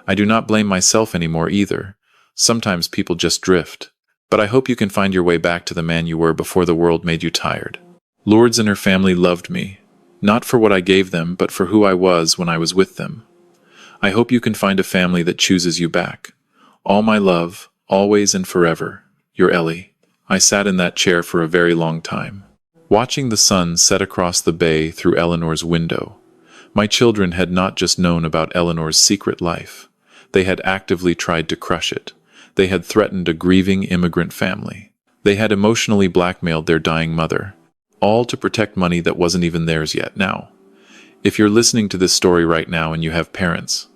I do not blame myself anymore either. Sometimes people just drift. But I hope you can find your way back to the man you were before the world made you tired. Lourdes and her family loved me, not for what I gave them, but for who I was when I was with them. I hope you can find a family that chooses you back. All my love, always and forever, your Ellie. I sat in that chair for a very long time, watching the sun set across the bay through Eleanor's window. My children had not just known about Eleanor's secret life. They had actively tried to crush it. They had threatened a grieving immigrant family. They had emotionally blackmailed their dying mother, all to protect money that wasn't even theirs yet. Now, if you're listening to this story right now and you have parents,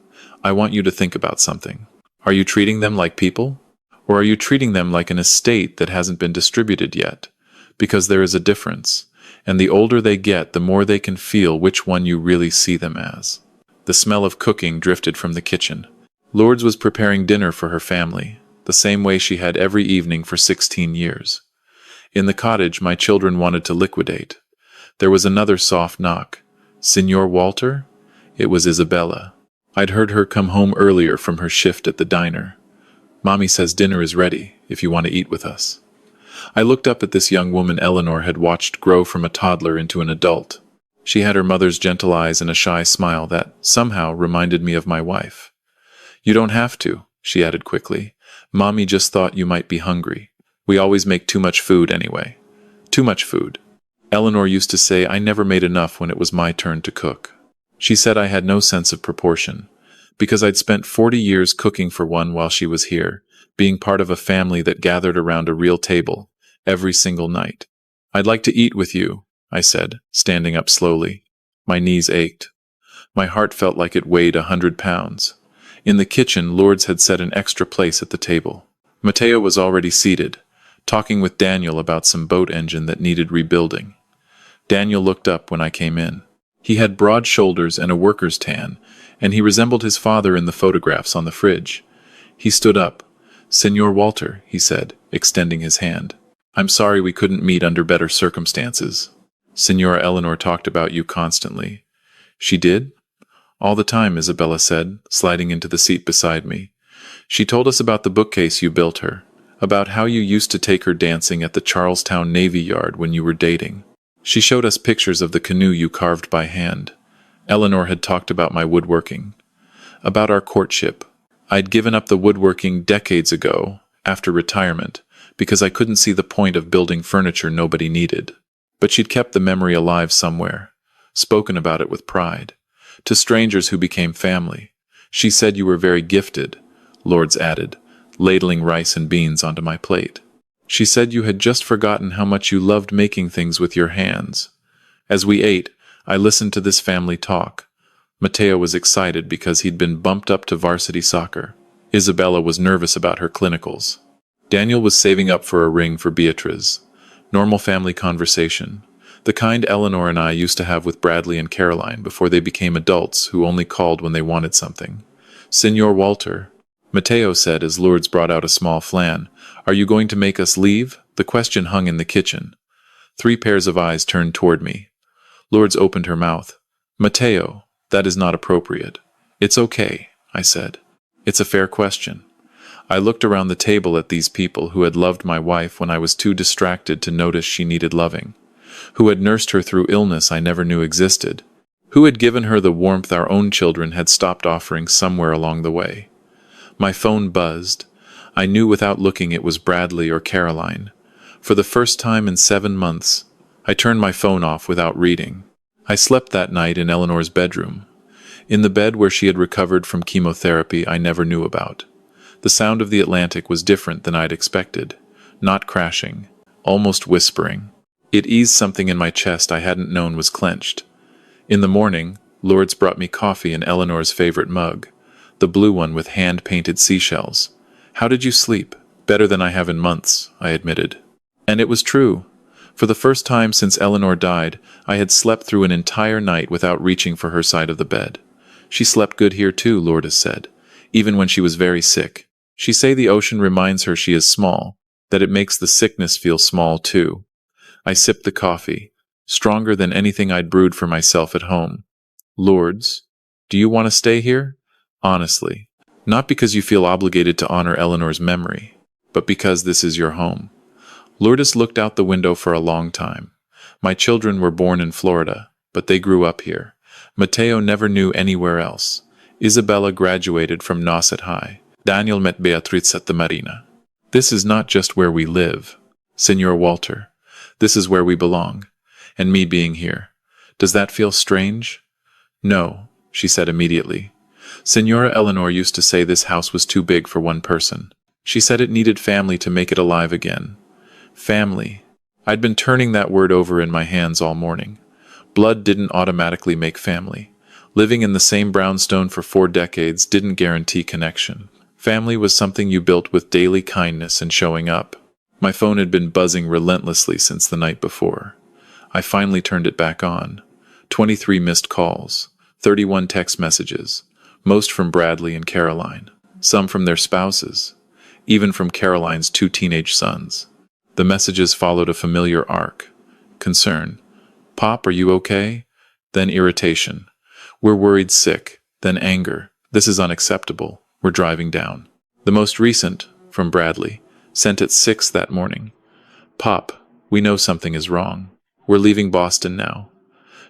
I want you to think about something. Are you treating them like people? Or are you treating them like an estate that hasn't been distributed yet? Because there is a difference, and the older they get, the more they can feel which one you really see them as. The smell of cooking drifted from the kitchen. Lourdes was preparing dinner for her family, the same way she had every evening for 16 years. In the cottage, my children wanted to liquidate. There was another soft knock. Signor Walter? It was Isabella. I'd heard her come home earlier from her shift at the diner. Mommy says dinner is ready, if you want to eat with us. I looked up at this young woman Eleanor had watched grow from a toddler into an adult. She had her mother's gentle eyes and a shy smile that, somehow, reminded me of my wife. You don't have to, she added quickly. Mommy just thought you might be hungry. We always make too much food anyway. Too much food. Eleanor used to say I never made enough when it was my turn to cook. She said I had no sense of proportion, because I'd spent 40 years cooking for one while she was here, being part of a family that gathered around a real table, every single night. I'd like to eat with you, I said, standing up slowly. My knees ached. My heart felt like it weighed 100 pounds. In the kitchen, Lourdes had set an extra place at the table. Mateo was already seated, talking with Daniel about some boat engine that needed rebuilding. Daniel looked up when I came in. He had broad shoulders and a worker's tan, and he resembled his father in the photographs on the fridge. He stood up. Signor Walter, he said, extending his hand. I'm sorry we couldn't meet under better circumstances. Signora Eleanor talked about you constantly. She did? All the time, Isabella said, sliding into the seat beside me. She told us about the bookcase you built her, about how you used to take her dancing at the Charlestown Navy Yard when you were dating. She showed us pictures of the canoe you carved by hand. Eleanor had talked about my woodworking, about our courtship. I'd given up the woodworking decades ago, after retirement, because I couldn't see the point of building furniture nobody needed. But she'd kept the memory alive somewhere, spoken about it with pride. To strangers who became family. She said you were very gifted, Lourdes added, ladling rice and beans onto my plate. She said you had just forgotten how much you loved making things with your hands. As we ate, I listened to this family talk. Mateo was excited because he'd been bumped up to varsity soccer. Isabella was nervous about her clinicals. Daniel was saving up for a ring for Beatriz. Normal family conversation. The kind Eleanor and I used to have with Bradley and Caroline before they became adults who only called when they wanted something. Signor Walter, Mateo said as Lourdes brought out a small flan, are you going to make us leave? The question hung in the kitchen. 3 pairs of eyes turned toward me. Lourdes opened her mouth. Mateo, that is not appropriate. It's okay, I said. It's a fair question. I looked around the table at these people who had loved my wife when I was too distracted to notice she needed loving, who had nursed her through illness I never knew existed, who had given her the warmth our own children had stopped offering somewhere along the way. My phone buzzed. I knew without looking it was Bradley or Caroline. For the first time in 7 months, I turned my phone off without reading. I slept that night in Eleanor's bedroom, in the bed where she had recovered from chemotherapy I never knew about. The sound of the Atlantic was different than I'd expected, not crashing, almost whispering. It eased something in my chest I hadn't known was clenched. In the morning, Lourdes brought me coffee in Eleanor's favorite mug, the blue one with hand-painted seashells. "How did you sleep?" "Better than I have in months," I admitted. And it was true. For the first time since Eleanor died, I had slept through an entire night without reaching for her side of the bed. "She slept good here too," Lourdes said, "even when she was very sick. She say the ocean reminds her she is small, that it makes the sickness feel small too." I sipped the coffee, stronger than anything I'd brewed for myself at home. "Lourdes, do you want to stay here? Honestly. Not because you feel obligated to honor Eleanor's memory, but because this is your home." Lourdes looked out the window for a long time. "My children were born in Florida, but they grew up here. Mateo never knew anywhere else. Isabella graduated from Nauset High. Daniel met Beatriz at the Marina. This is not just where we live, Senor Walter. This is where we belong. And me being here. Does that feel strange?" "No," she said immediately. "Senora Eleanor used to say this house was too big for one person. She said it needed family to make it alive again." Family. I'd been turning that word over in my hands all morning. Blood didn't automatically make family. Living in the same brownstone for 4 decades didn't guarantee connection. Family was something you built with daily kindness and showing up. My phone had been buzzing relentlessly since the night before. I finally turned it back on. 23 missed calls, 31 text messages, most from Bradley and Caroline, some from their spouses, even from Caroline's 2 teenage sons. The messages followed a familiar arc. Concern. "Pop, are you okay?" Then irritation. "We're worried sick." Then anger. "This is unacceptable. We're driving down." The most recent, from Bradley, sent at 6 that morning. "Pop, we know something is wrong. We're leaving Boston now.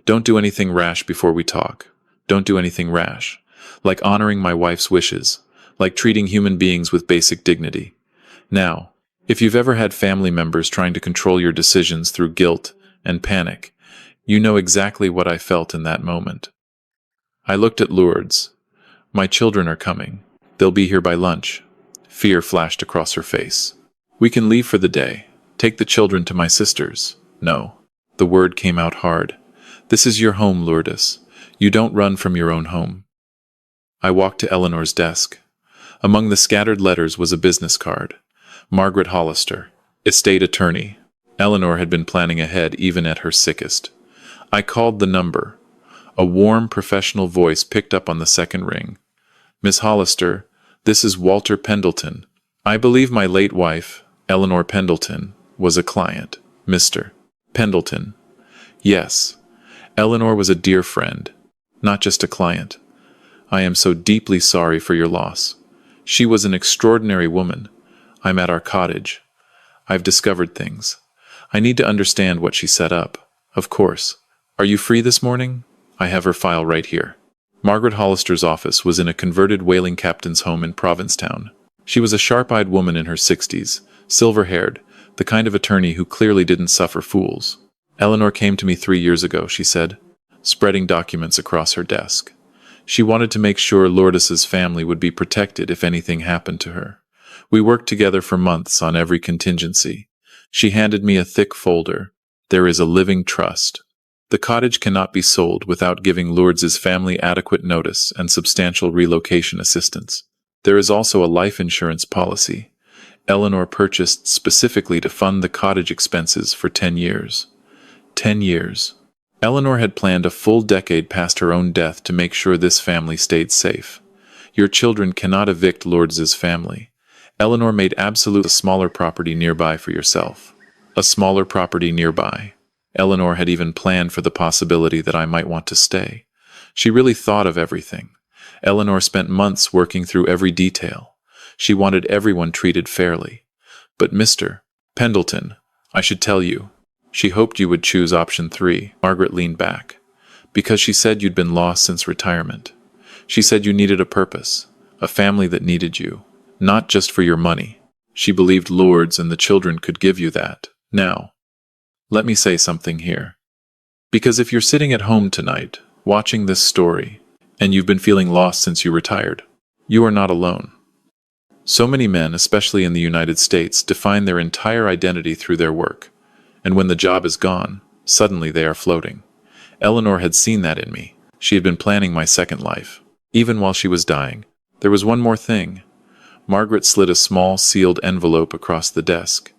Don't do anything rash before we talk. Don't do anything rash. Like honoring my wife's wishes. Like treating human beings with basic dignity. Now, if you've ever had family members trying to control your decisions through guilt and panic, you know exactly what I felt in that moment. I looked at Lourdes. "My children are coming. They'll be here by lunch." Fear flashed across her face. "We can leave for the day. Take the children to my sister's." "No." The word came out hard. "This is your home, Lourdes. You don't run from your own home." I walked to Eleanor's desk. Among the scattered letters was a business card. Margaret Hollister, estate attorney. Eleanor had been planning ahead even at her sickest. I called the number. A warm, professional voice picked up on the second ring. "Miss Hollister, this is Walter Pendleton. I believe my late wife, Eleanor Pendleton, was a client. Mr. Pendleton." Yes, Eleanor was a dear friend, not just a client. "I am so deeply sorry for your loss. She was an extraordinary woman. I'm at our cottage. I've discovered things. I need to understand what she set up. Of course. Are you free this morning? I have her file right here." Margaret Hollister's office was in a converted whaling captain's home in Provincetown. She was a sharp-eyed woman in her 60s, silver-haired, the kind of attorney who clearly didn't suffer fools. "Eleanor came to me 3 years ago," she said, spreading documents across her desk. "She wanted to make sure Lourdes's family would be protected if anything happened to her. We worked together for months on every contingency. She handed me a thick folder. There is a living trust. The cottage cannot be sold without giving Lourdes's family adequate notice and substantial relocation assistance. There is also a life insurance policy. Eleanor purchased specifically to fund the cottage expenses for 10 years. 10 years. Eleanor had planned a full decade past her own death to make sure this family stayed safe. Your children cannot evict Lourdes's family. Eleanor made absolute a smaller property nearby for yourself. A smaller property nearby. Eleanor had even planned for the possibility that I might want to stay. She really thought of everything. Eleanor spent months working through every detail. She wanted everyone treated fairly. But Mr. Pendleton, I should tell you, she hoped you would choose option 3. Margaret leaned back. Because she said you'd been lost since retirement. She said you needed a purpose, a family that needed you, not just for your money. She believed Lourdes and the children could give you that. Now, let me say something here. Because if you're sitting at home tonight, watching this story, and you've been feeling lost since you retired, you are not alone. So many men, especially in the United States, define their entire identity through their work. And when the job is gone, suddenly they are floating. Eleanor had seen that in me. She had been planning my second life. Even while she was dying. There was one more thing. Margaret slid a small, sealed envelope across the desk.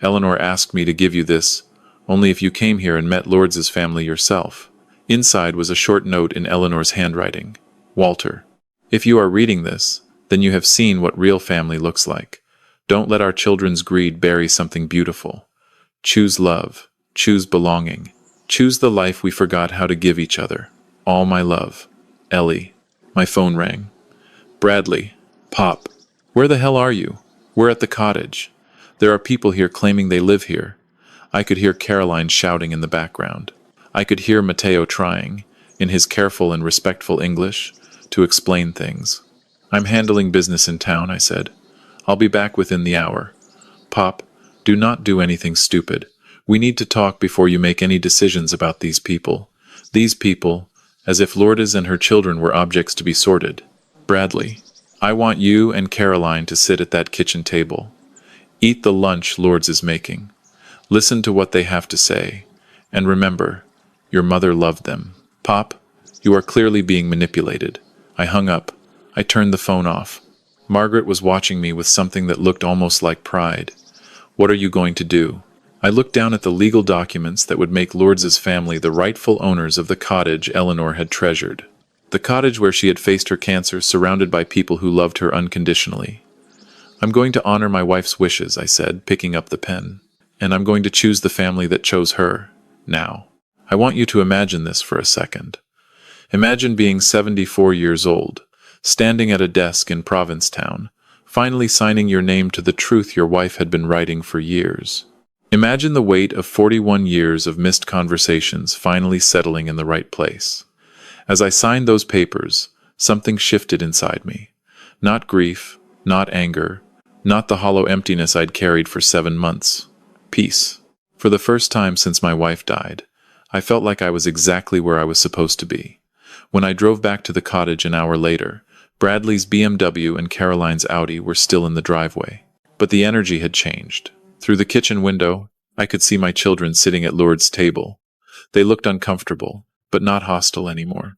Eleanor asked me to give you this, only if you came here and met Lords's family yourself. Inside was a short note in Eleanor's handwriting. Walter, if you are reading this, then you have seen what real family looks like. Don't let our children's greed bury something beautiful. Choose love. Choose belonging. Choose the life we forgot how to give each other. All my love. Ellie. My phone rang. Bradley. Pop. Where the hell are you? We're at the cottage. There are people here claiming they live here. I could hear Caroline shouting in the background. I could hear Matteo trying, in his careful and respectful English, to explain things. I'm handling business in town, I said. I'll be back within the hour. Pop, do not do anything stupid. We need to talk before you make any decisions about these people. These people, as if Lourdes and her children were objects to be sorted. Bradley, I want you and Caroline to sit at that kitchen table. Eat the lunch Lourdes is making. Listen to what they have to say. And remember, your mother loved them. Pop, you are clearly being manipulated. I hung up. I turned the phone off. Margaret was watching me with something that looked almost like pride. What are you going to do? I looked down at the legal documents that would make Lords's family the rightful owners of the cottage Eleanor had treasured. The cottage where she had faced her cancer, surrounded by people who loved her unconditionally. I'm going to honor my wife's wishes, I said, picking up the pen. And I'm going to choose the family that chose her. Now, I want you to imagine this for a second. Imagine being 74 years old, standing at a desk in Provincetown, finally signing your name to the truth your wife had been writing for years. Imagine the weight of 41 years of missed conversations finally settling in the right place. As I signed those papers, something shifted inside me. Not grief, not anger, not the hollow emptiness I'd carried for 7 months. Peace. For the first time since my wife died, I felt like I was exactly where I was supposed to be. When I drove back to the cottage an hour later, Bradley's BMW and Caroline's Audi were still in the driveway. But the energy had changed. Through the kitchen window, I could see my children sitting at Lourdes' table. They looked uncomfortable, but not hostile anymore.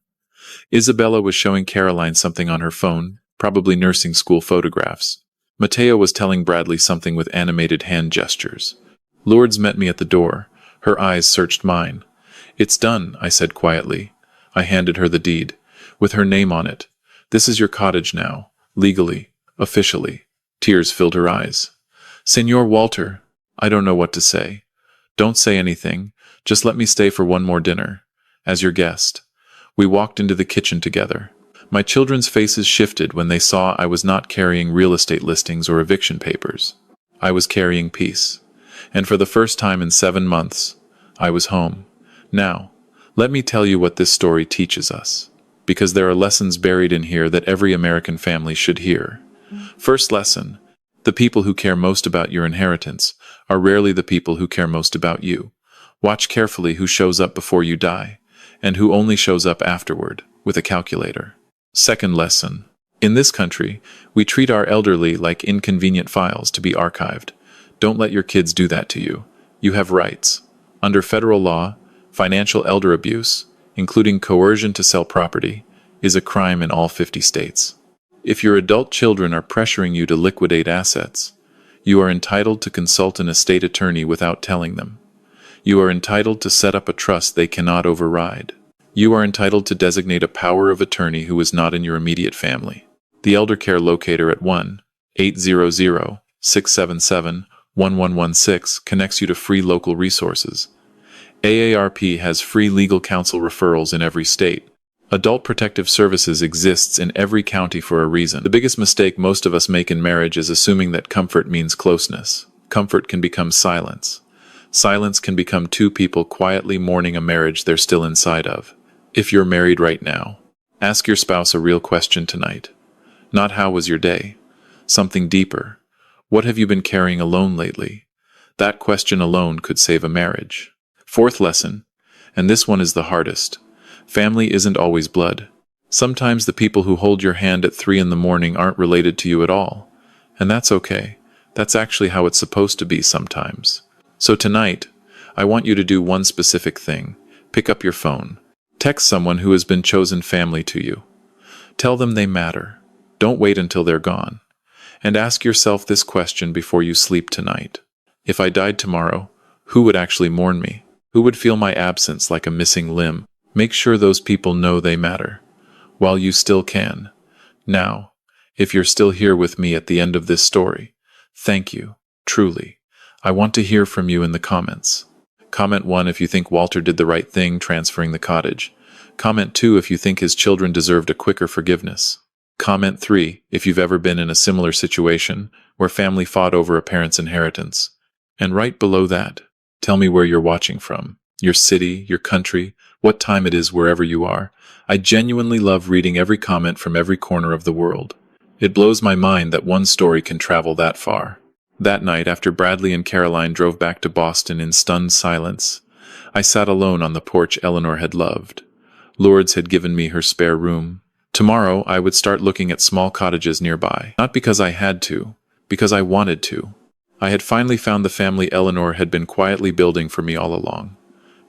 Isabella was showing Caroline something on her phone, probably nursing school photographs. Matteo was telling Bradley something with animated hand gestures. Lourdes met me at the door. Her eyes searched mine. It's done, I said quietly. I handed her the deed, with her name on it. This is your cottage now, legally, officially. Tears filled her eyes. Señor Walter, I don't know what to say. Don't say anything, just let me stay for one more dinner. As your guest. We walked into the kitchen together. My children's faces shifted when they saw I was not carrying real estate listings or eviction papers. I was carrying peace. And for the first time in 7 months, I was home. Now, let me tell you what this story teaches us, because there are lessons buried in here that every American family should hear. First lesson, the people who care most about your inheritance are rarely the people who care most about you. Watch carefully who shows up before you die, and who only shows up afterward, with a calculator. Second lesson, in this country, we treat our elderly like inconvenient files to be archived. Don't let your kids do that to you. You have rights. Under federal law, financial elder abuse, including coercion to sell property, is a crime in all 50 states. If your adult children are pressuring you to liquidate assets, you are entitled to consult an estate attorney without telling them. You are entitled to set up a trust they cannot override. You are entitled to designate a power of attorney who is not in your immediate family. The Elder Care Locator at 1-800-677-1116 connects you to free local resources. AARP has free legal counsel referrals in every state. Adult Protective Services exists in every county for a reason. The biggest mistake most of us make in marriage is assuming that comfort means closeness. Comfort can become silence. Silence can become two people quietly mourning a marriage they're still inside of. If you're married right now, ask your spouse a real question tonight. Not how was your day? Something deeper. What have you been carrying alone lately? That question alone could save a marriage. Fourth lesson, and this one is the hardest. Family isn't always blood. Sometimes the people who hold your hand at 3 in the morning aren't related to you at all. And that's okay. That's actually how it's supposed to be sometimes. So tonight, I want you to do one specific thing. Pick up your phone. Text someone who has been chosen family to you. Tell them they matter. Don't wait until they're gone. And ask yourself this question before you sleep tonight. If I died tomorrow, who would actually mourn me? Who would feel my absence like a missing limb? Make sure those people know they matter, while you still can. Now, if you're still here with me at the end of this story, thank you, truly. I want to hear from you in the comments. Comment 1 if you think Walter did the right thing transferring the cottage. Comment 2 if you think his children deserved a quicker forgiveness. Comment 3 if you've ever been in a similar situation where family fought over a parent's inheritance. And right below that, tell me where you're watching from, your city, your country, what time it is wherever you are. I genuinely love reading every comment from every corner of the world. It blows my mind that one story can travel that far. That night, after Bradley and Caroline drove back to Boston in stunned silence, I sat alone on the porch Eleanor had loved. Lourdes had given me her spare room. Tomorrow, I would start looking at small cottages nearby, not because I had to, because I wanted to. I had finally found the family Eleanor had been quietly building for me all along.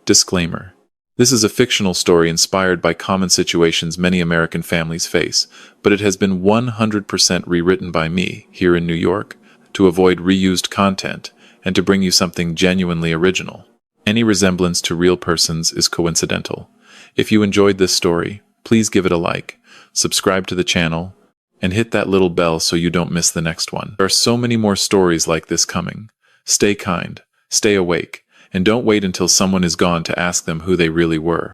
Disclaimer. This is a fictional story inspired by common situations many American families face, but it has been 100% rewritten by me here in New York to avoid reused content and to bring you something genuinely original. Any resemblance to real persons is coincidental. If you enjoyed this story, please give it a like, subscribe to the channel, and hit that little bell so you don't miss the next one. There are so many more stories like this coming. Stay kind, stay awake, and don't wait until someone is gone to ask them who they really were.